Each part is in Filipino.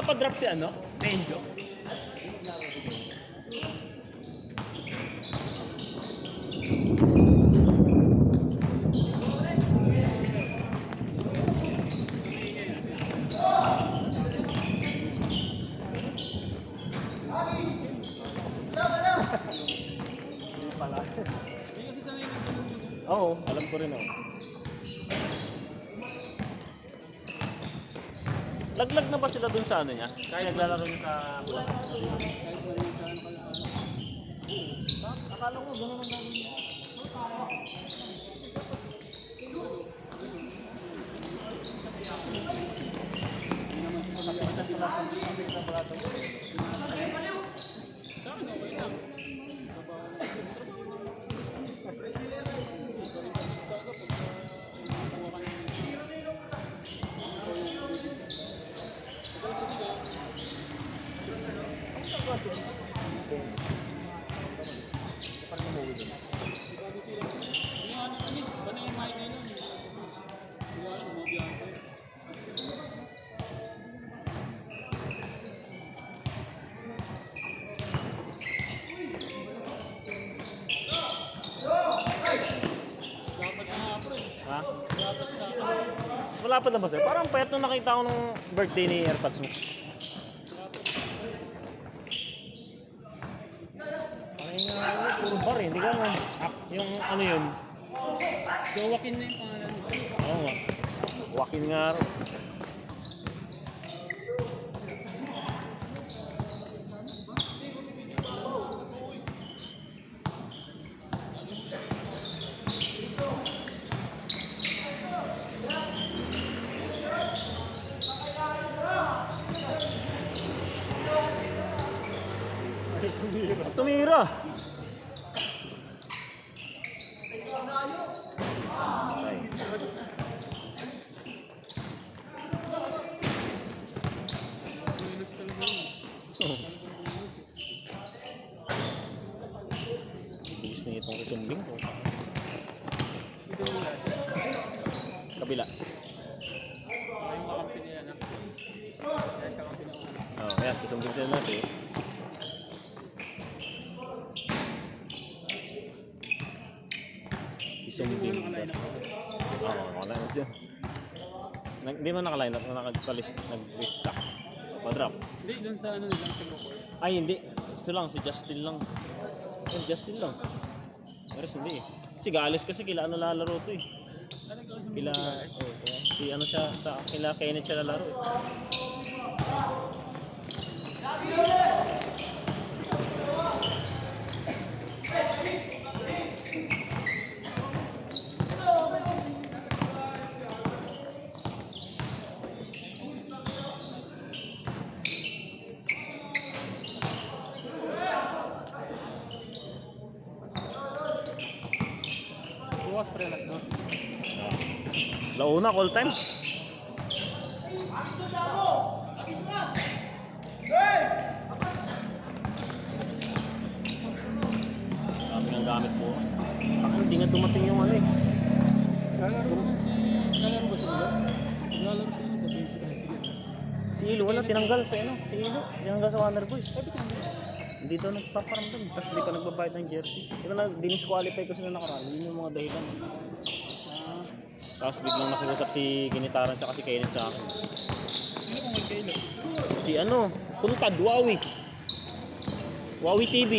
nakapadrop si ano? Menjo. Pala. Oo, alam ko rin ako. Laglag na ba sila dun sa ano niya? Kaya naglalaro niya sa... Akala ko gano'n ang gagawin niya. Ha? Wala pa na ba sir? Parang payat nung nakita ko nung birthday ni AirPods mo. Ay nga, puro bar eh. Hindi ka mo. Yung ano yun? Joaquin na yung pangalan mo. Oo nga. Joaquin nga rin. Tumira. Ay. Bilis na itong isumbing ko. Kabila. Oh, yan. Isumbing sila natin. Isumbing. Oo, nakaline up dyan. Hindi mo nakaline up, nag-restock. Pa-drop. Hindi, dun sa ano nilang sa group. Ay, hindi. Ito lang, si Justin lang. Yes, Justin lang. Pero hindi eh. Si Gales kasi kila ano lalaro to eh. Kila, si ano siya, kila Kenneth siya lalaro eh. Bukas pre alas 2. Launa, call time. Dami ng gamit po. Bakit hindi nga dumating yung ano eh. Lalaro ba sila? Lalaro sila sa basic. Sige. Si Ilo, wala, tinanggal sa ano. Si Ilo, tinanggal sa Wonder Boys. Sabi ka Hindi daw nagpaparamdam. Tapos hindi pa nagbabayad ng jersey. Diba na, dinisqualify ko sila nakaraan. Yun yung mga dahilan. Tapos biglang nakiusap si Ginitaran tsaka si Kenneth sa akin. sino kung magkailo? Si ano, Kuntad, Wawi. Wawi TV.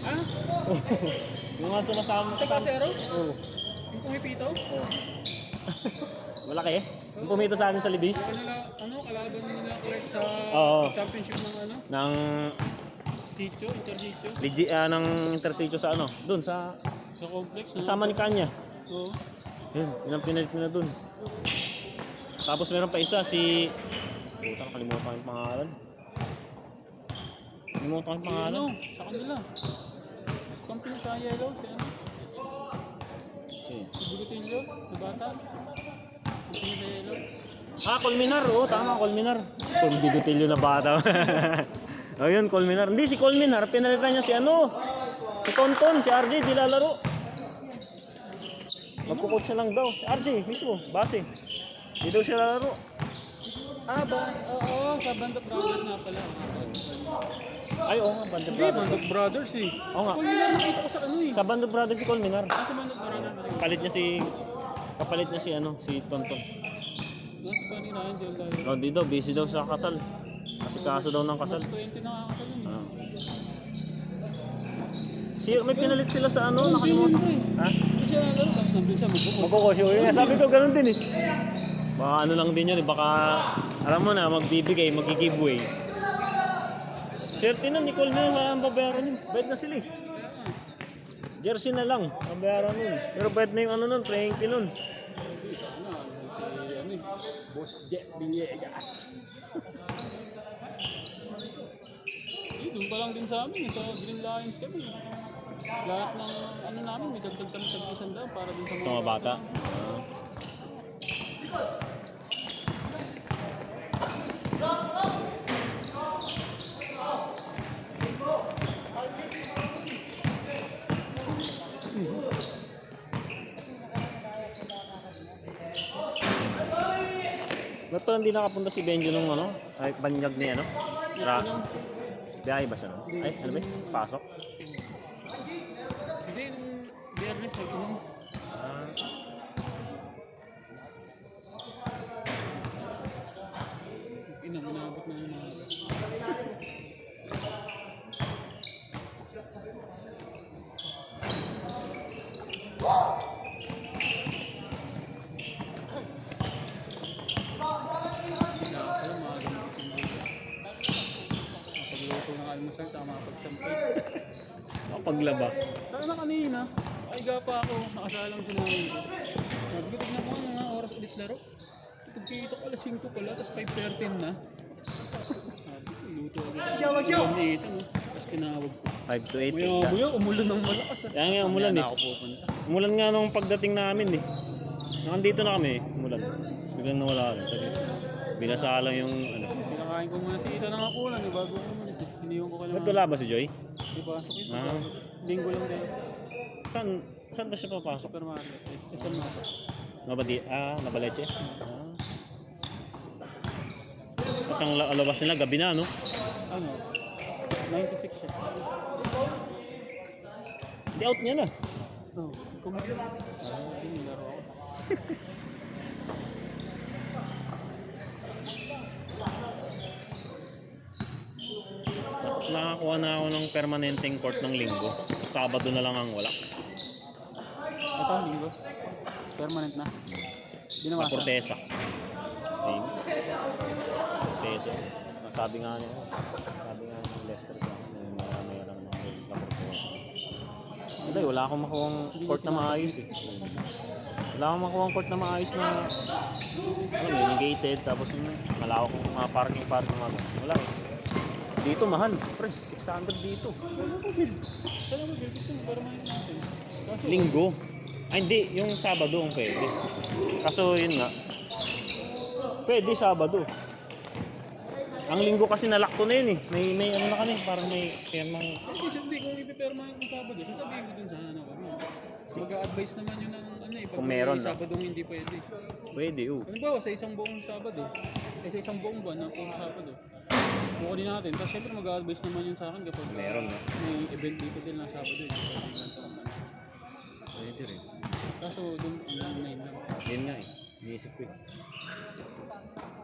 Ha? Yung mga sumasama Sa Pasero? Oo. Yung pumipito? Oo. Malaki eh. Yung pumito sa amin sa Libis. Kalaban nila Clark sa Oo. championship ng ano? Ng Sitio, Intersitio. ng Intersitio sa ano, doon sa Sa complex. kasama ni Kanya. Oo. Yun ang pinalit nila doon. Tapos meron pa isa si nakalimutan ko yung pangalan. Nakalimutan ko yung pangalan. Ano? Sa kanila. Company sa Yellow, si ano? Si Si Bugutillo, sa bata. Company sa Yellow. Colmenar. Oo, tama, Colmenar. Kung Bigotilyo na bata. O yun, Colmenar. Hindi, si Colmenar, pinalitan niya si ano. Si Tonton, si RJ, di lalaro. Magkukot siya lang daw. Si RJ, mismo, base. Di daw siya lalaro. Oo, sa Band of Brothers nga pala. Ay, oo nga, Band of Hindi, Brothers. Band of Brothers eh. Oo nga. Kung nila nakita ko sa ano eh. Sa Band of Brothers si Colmenar. Sa Band of Brothers. Kapalit niya si Tonton. Nasa kanina, hindi yung dahil. Oh, di daw, busy daw sa kasal. Kasi kaso daw ng kasal. March 20 na ako yun eh. Ah. May pinalit sila sa ano, nakalimutan ko. Ha? Hindi siya nalaro, tapos nandun siya magbukas. Magkukosyo yun. Sabi ko, ganun din eh. Baka ano lang din yun eh. Baka, alam mo na, magbibigay, mag-giveaway. Swerte na, Nicole na wala ang babayaran yun. Bayad na sila eh. Jersey na lang, babayaran nun. Pero bayad na yung ano nun, playing pin nun. Boss Jet Villegas. Doon pa lang din sa amin, sa Green Lions kami. Lahat ng ano namin, may dagdag kami sa isang daw para din Sa mga bata. Ba't pa hindi nakapunta si Benjo nung ano? Ay, banyag niya, ano? Biyahe ba siya, no? Ay, ano ba? Pasok? Hindi, nung Biyernes nag-inom. Inabot na yung mga... Pagluto ng almusal, tama pagsampay. Paglaba. Kaya na kanina, ay pa ako, nakasalang sinabi ko. Sabi ko, tignan mo ang mga oras ulit laro. Pagkikita ko alas 5 pala, tapos 5:13 na. Sabi ko, luto agad. Ulam na ito, no? Tapos tinawag ko. 5 to 8. Buya, umulan ng malakas. Kaya nga umulan eh. Ako pupunta. Umulan nga nung pagdating namin eh. Nandito na kami, umulan. Tapos biglang nawala rin. Sabi, binasa lang yung ano. Pinakain ko muna si Ita ng akulan, eh, bago ko umalis eh. Iniwan ko ka Ba't naman. wala ba si Joy? Di pasok ito. Ah. Linggo lang din. Saan ba siya papasok? Supermarket. Isang mapa. Nabaleche? Tapos ang alabas nila gabi na, no? Ano? 96 siya. Hindi out niya na. Oh, kumain. Hindi laro ako. Nakakuha na ako ng permanenteng court ng linggo. Sabado na lang ang wala. Ito, linggo. Permanent na. Na Binawasa. Cortesa. Okay. Cortesa. Sabi nga niya, sabi nga ng Lester sa akin, mayroon ng La Cortesa. Hindi, wala akong makuhang court na maayos eh. Wala akong makuhang court na maayos na, alam mo yung gated, tapos yung malawak kong mga parking mga ganun. Wala eh. Dito mahal, pre, 600 dito. Kaya mo, gusto mo, permanent natin. Kaso, Linggo. Ay hindi, yung Sabado ang pwede. Kaso yun nga, pwede Sabado. Ang Linggo kasi nalock ko na yun eh. May ano na kami, parang may firmang... hindi kung ipipermanent ng Sabado, sasabihin ko dun sa ano kami. Mag-a-advise naman yun ng ano eh. Pag Kung meron may na. Sabadong hindi pwede. Pwede, Halimbawa, sa isang buong Sabado, sa isang buong buwan na puro Sabado, bukunin natin. Tapos syempre mag-a-advise naman yun sa akin kapag Meron na. may event dito din na Sabado. Pwede rin. Kaso doon ang main lang. Yun nga eh, iniisip ko eh.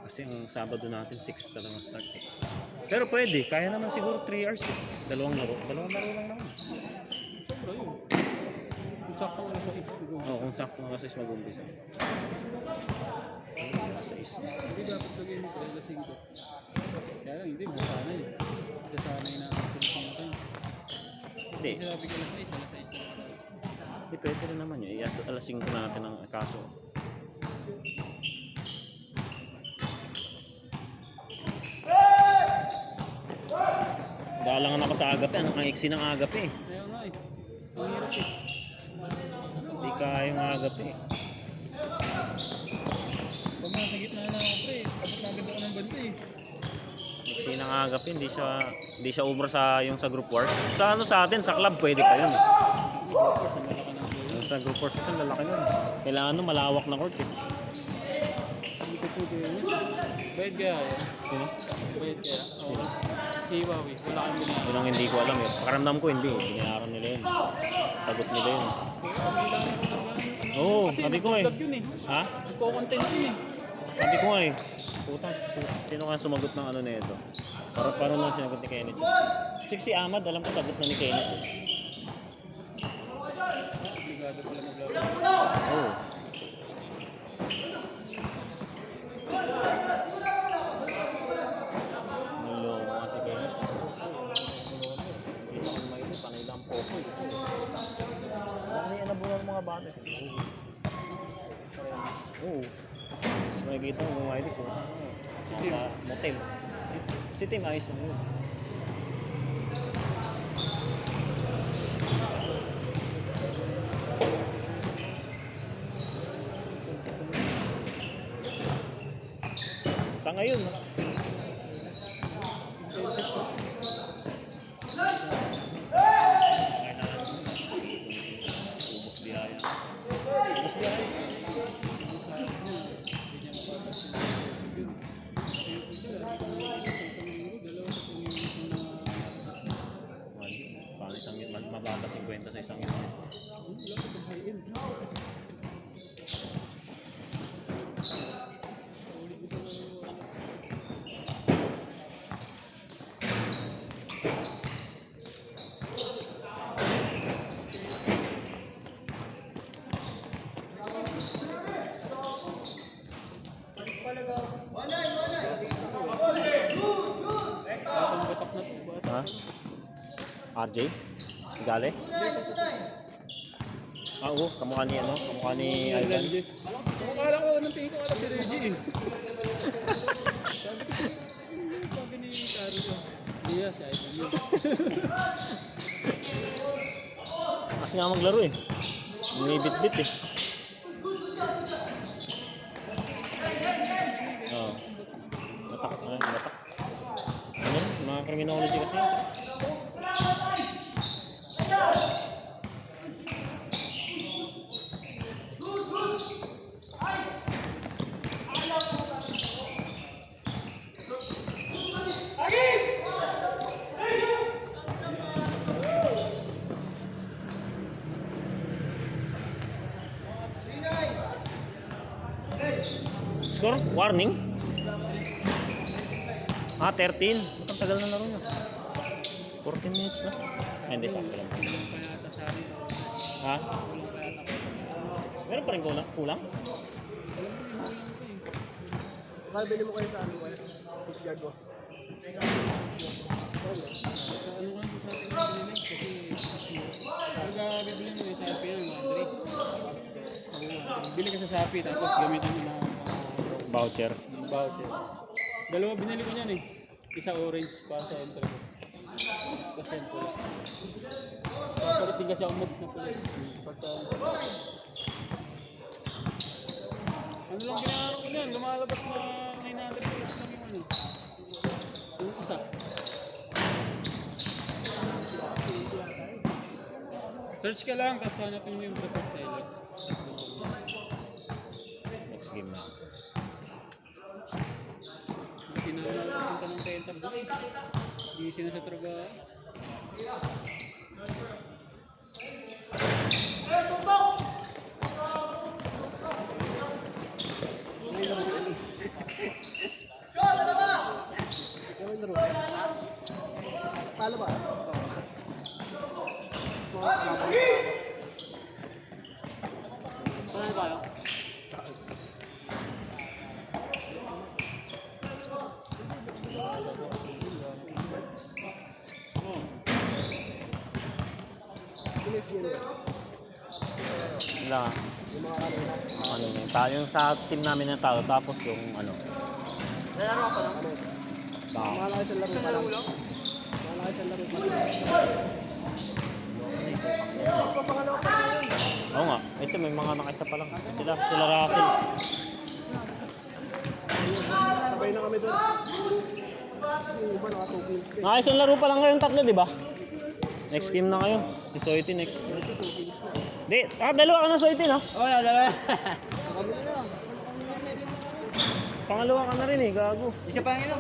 Kasi ang Sabado natin 6 talaga start eh. Pero pwede, kaya naman siguro 3 hours eh. Dalawang laro lang naman. Sobra yun. Kung sakto nga sa is, Oo, kung sakto nga sa 6 mag-umpisa. Sa 6 na. hindi dapat lagay mo 3 alas 5. Kaya lang, hindi, masanay eh. Sasanay na tulisang ka. Hindi, Kasi sabi ko alas 6 na tayo. hindi pwede rin naman yun. Alas 5 natin ang kaso. Dalangan ako sa agape. Ang iksi ng agape eh. Kaya nga eh. Ang hirap eh. Hindi kaya yung agape eh. Pag nasa gitna na ako pre, tapos naganda ko ng banda eh. Iksi ng agape, hindi siya ubra sa yung sa group work. Sa ano sa atin, sa club pwede pa yun eh. Sa group work kasi lalaki nun. Kailangan nun malawak na court eh. Hindi ko po kaya yun. Bayad kaya yan? Sino? Bayad kaya? Oo. Si Huawei, wala kang binayaran. Yun ang hindi ko alam eh. Pakaramdam ko hindi. Binayaran nila yun. Sagot nila yun. Oo, sabi ko eh. Vlog yun eh. Ha? Nagko-content yun eh. Sabi ko nga eh. Putang, sino ka sumagot ng ano na ito? Paano lang sinagot ni Kenneth? Kasi si Ahmad, alam ko sagot na ni Kenneth eh. Obligado pala maglaro. Oo. Naloko nga si Kenneth. Kita ko naman ito, panay lang po ko eh. Ano yan nabunan ng mga bata? Oo. Tapos makikita mo mga ito ko. Nasa motel. Si Tim ayos na yun. Sa ngayon, ubos biyaya. Ubos biyaya. Paano isang mababa 50 sa isang ito? Batang batak na to. Ha? RJ? Gales? Ah, oo. Kamukha ni ano? Kamukha ni Ivan. Akala ko, nang tingin ko alam si Reggie eh. Sabi ni Caro ko. Iya, si Ivan yun. Kasi nga maglaro eh. Bumibit-bit eh. Oo. Batak. Batak. Ano? Mga criminology kasi. Score? Warning? Ah, 13. Ba't ang tagal na laro nyo? 14 minutes na. Ay, hindi, sakto lang. Kulang pa yata sa akin. Ha? Kulang pa yata ko. Meron pa rin kulang? Kulang? Bili mo kayo sa ano kayo? Jago. Sa ano nga sa atin na binili? Kasi bibili mo yung Shopee yan, Andre. Bili ka sa Shopee tapos gamitin mo lang Voucher. voucher. Dalawa binili ko niyan eh. Isa orange para sa entry ko. Kasi yan pula. Papalit din kasi ako mods na pula. Pagka... Ano lang ginagawa ko niyan? Lumalabas na 900 plus lang yung ano. Yung isa. Search ka lang, tapos hanapin mo yung preferred seller. Next game na. Pinappunta ng tenta doon. Busy na sa trabaho. Paano ba? Ano ba yun? Wala. Ano yun? Yung sa team namin ng tao, tapos yung ano. Nalaro ka lang. Tao. Malaki sa laro pa lang. Malaki sa laro pa lang. Papangalaw pa lang. Oo nga. Ito may mga nakaisa pa lang. Sila Russell. Sabay na kami doon. Yung iba nakatugin. Nakaisang laro pa lang kayong tatlo, di ba? Next game na kayo. Si Soiti next. Di, dalawa ka na Soiti, no? Oh, dalawa. Kami na lang. Pangalawa ka na rin eh, gago. Isa pa lang yun.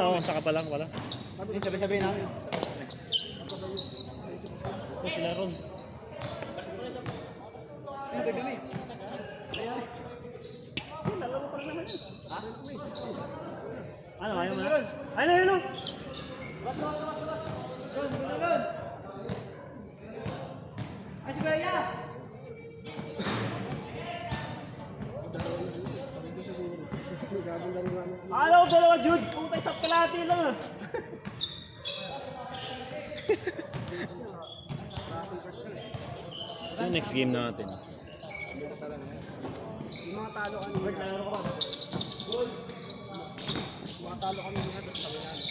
Oo, saka pa lang pala. Sabi-sabi namin. Ito sila ron. Ano ba kami? Ano, ayaw mo na? Ayun, ayun, ayun. Ay, si Bea! Akala ko dalawa, Jude. Puta, isang kalahati lang ah. So, next game natin. Yung mga talo kami. Mga talo kami mga tapos kami namin.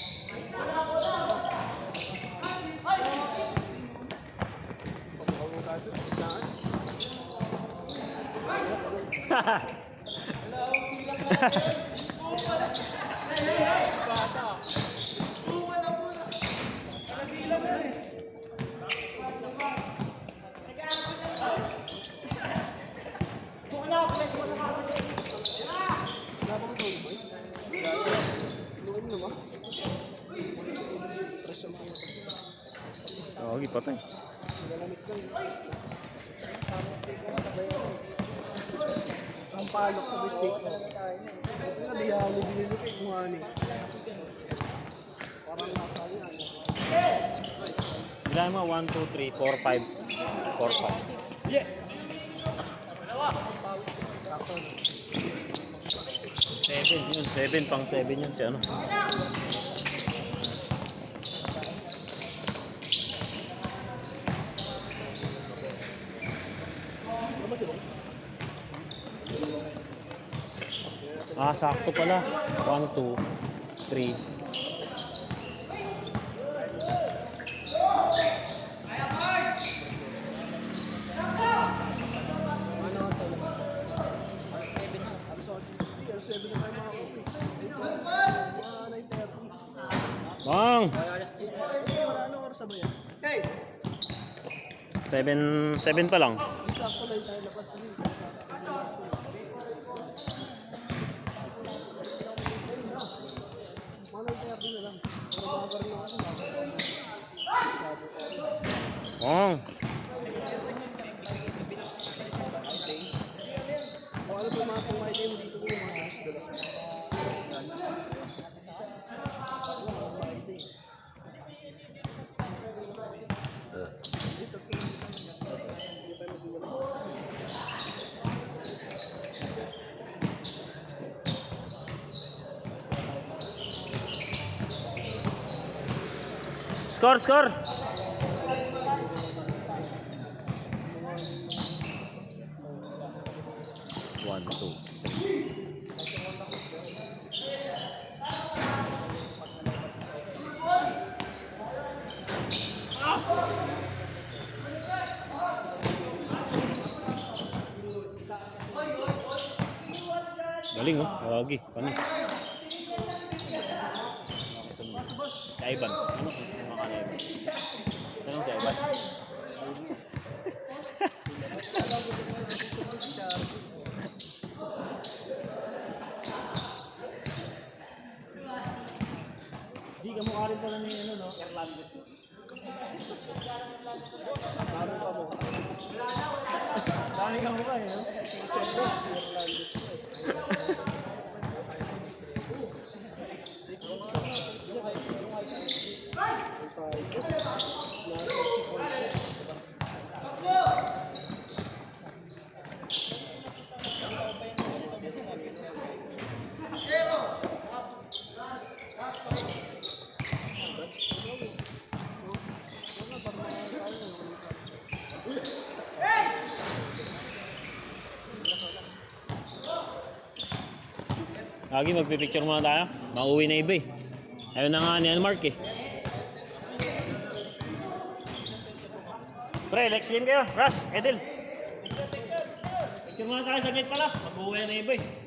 Oo, patay. Ang palok sa bistik ko. Hindi ako binilipit mo ani. Parang nakasali na. Ilan mo? 1, 2, 3, 4, 5. 4, 5. Yes! 7 yun. 7 pang 7 yun. Si ano? Ah, sakto pala. 1, 2, 3. Bang! Ano oras ba yan? Hey! 7 pa lang. Sakto lang tayo lapas din. Bang! Ano po mga pang game dito ko mga Score, score! One, two. Galing oh, lagi, panis. Si Ivan, ano mga kanina? Tanong si Ivan. Di ka mukha rin pala ni ano, no? Erlandes. dami kang mukha eh. Lagi magpipicture muna tayo. Mauwi na iba eh. Ayun na nga ni Mark eh. Pre, next game kayo. Russ, Edel. Picture muna tayo saglit pala. Mag-uwi na iba eh.